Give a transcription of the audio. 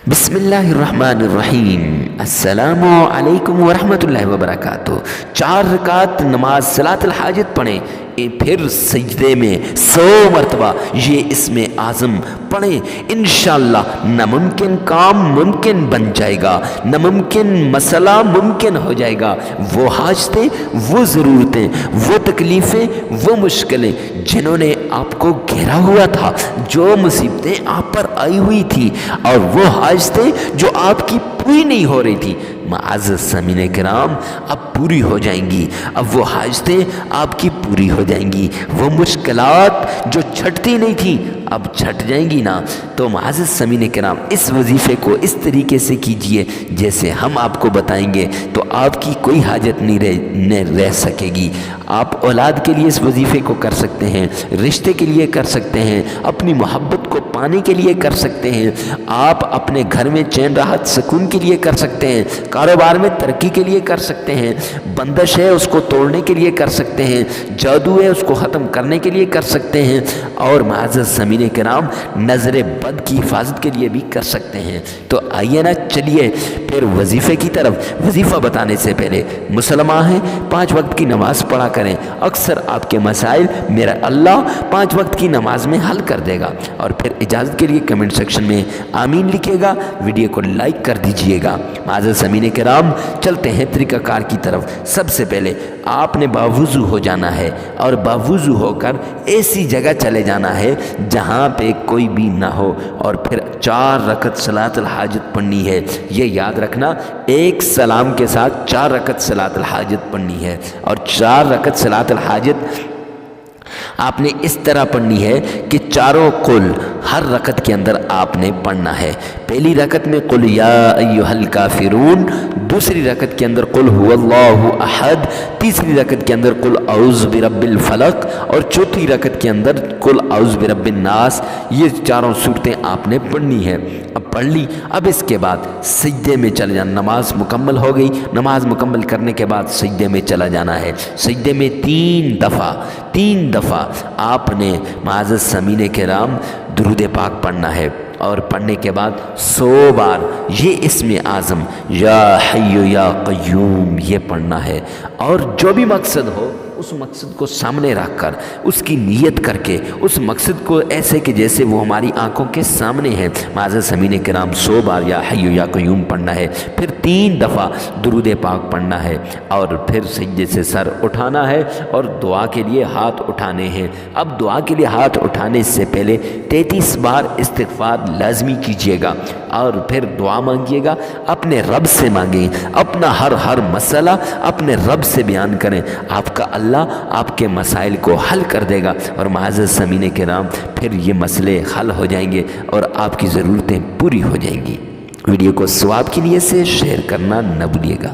بسم اللہ الرحمن الرحیم۔ السلام علیکم ورحمۃ اللہ وبرکاتہ۔ 4 رکعت نماز صلاۃ الحاجت پڑھیں، پھر سجدے میں 100 مرتبہ یہ اسم اعظم پڑھیں۔ انشاءاللہ ناممکن کام ممکن بن جائے گا، ناممکن مسئلہ ممکن ہو جائے گا۔ وہ حاجتیں، وہ ضرورتیں، وہ تکلیفیں، وہ مشکلیں جنہوں نے آپ کو گھیرا ہوا تھا، جو مصیبتیں آپ پر آئی ہوئی تھی، اور وہ حاجتیں جو آپ کی پوری نہیں ہو رہی تھی، معزز سامعین کرام اب پوری ہو جائیں گی۔ اب وہ حاجتیں آپ کی پوری ہو جائیں گی، وہ مشکلات جو چھٹتی نہیں تھی اب چھٹ جائیں گی نا۔ تو معزز سامعین کرام اس وظیفے کو اس طریقے سے کیجئے جیسے ہم آپ کو بتائیں گے، تو آپ کی کوئی حاجت نہیں رہ سکے گی۔ آپ اولاد کے لیے اس وظیفے کو کر سکتے ہیں، رشتے کے لیے کر سکتے ہیں، اپنی محبت کو پانے کے لیے کر سکتے ہیں، آپ اپنے گھر میں چین راحت سکون کے لیے کر سکتے ہیں، کاروبار میں ترقی کے لیے کر سکتے ہیں، بندش ہے اس کو توڑنے کے لیے کر سکتے ہیں، جادو ہے اس کو ختم کرنے کے لیے کر سکتے ہیں، اور معزز سامعین کرام نظر بد کی حفاظت کے لیے بھی کر سکتے ہیں۔ تو آئیے نا، چلیے پھر وظیفے کی طرف۔ وظیفہ بتانے سے پہلے مسلمان ہیں، 5 وقت کی نماز پڑھا کریں، اکثر آپ کے مسائل میرا اللہ 5 وقت کی نماز میں حل کر دے گا۔ اور پھر اجازت کے لیے کمنٹ سیکشن میں آمین لکھے گا، ویڈیو کو لائک کر دیجئے گا۔ معزز سامعین کرام چلتے ہیں طریقہ کار کی طرف۔ سب سے پہلے آپ نے باوضو ہو جانا ہے، اور باوضو ہو کر ایسی جگہ چلے جانا ہے جہاں پہ کوئی بھی نہ ہو، اور پھر 4 رکعت صلاۃ الحاجت پڑھنی ہے۔ یہ یاد رکھنا، ایک سلام کے ساتھ 4 رکعت صلاۃ الحاجت پڑھنی ہے، اور 4 رکعت صلاۃ الحاجت آپ نے اس طرح پڑھنی ہے کہ چاروں قل ہر رکعت کے اندر آپ نے پڑھنا ہے۔ پہلی رکعت میں قل یا ایھا الکافرون، دوسری رکعت کے اندر قل هو اللہ احد، تیسری رکعت کے اندر قل اعوذ برب الفلق، اور چوتھی رکعت کے اندر قل اعوذ برب الناس۔ یہ چاروں صورتیں آپ نے پڑھنی ہے۔ اب پڑھ لی، اب اس کے بعد سجدے میں چلے جانا۔ نماز مکمل ہو گئی، نماز مکمل کرنے کے بعد سجدے میں چلا جانا ہے۔ سجدے میں 3 دفعہ آپ نے معزز سامعین کرام درود پاک پڑھنا ہے، اور پڑھنے کے بعد 100 بار یہ اسم اعظم یا حی یا قیوم یہ پڑھنا ہے۔ اور جو بھی مقصد ہو اس مقصد کو سامنے رکھ کر، اس کی نیت کر کے، اس مقصد کو ایسے کہ جیسے وہ ہماری آنکھوں کے سامنے ہے۔ معزز سامعین کرام 100 بار یا حی یا قیوم پڑھنا ہے، پھر 3 دفعہ درود پاک پڑھنا ہے، اور پھر سجدے سے سر اٹھانا ہے اور دعا کے لیے ہاتھ اٹھانے ہیں۔ اب دعا کے لیے ہاتھ اٹھانے سے پہلے 33 بار استغفار لازمی کیجیے گا، اور پھر دعا مانگیے گا، اپنے رب سے مانگیں، اپنا ہر مسئلہ اپنے رب سے بیان کریں۔ آپ کا اللہ آپ کے مسائل کو حل کر دے گا، اور معزز سامعین کرام پھر یہ مسئلے حل ہو جائیں گے اور آپ کی ضرورتیں پوری ہو جائیں گی۔ ویڈیو کو ثواب کی نیت سے شیئر کرنا نہ بھولیے گا۔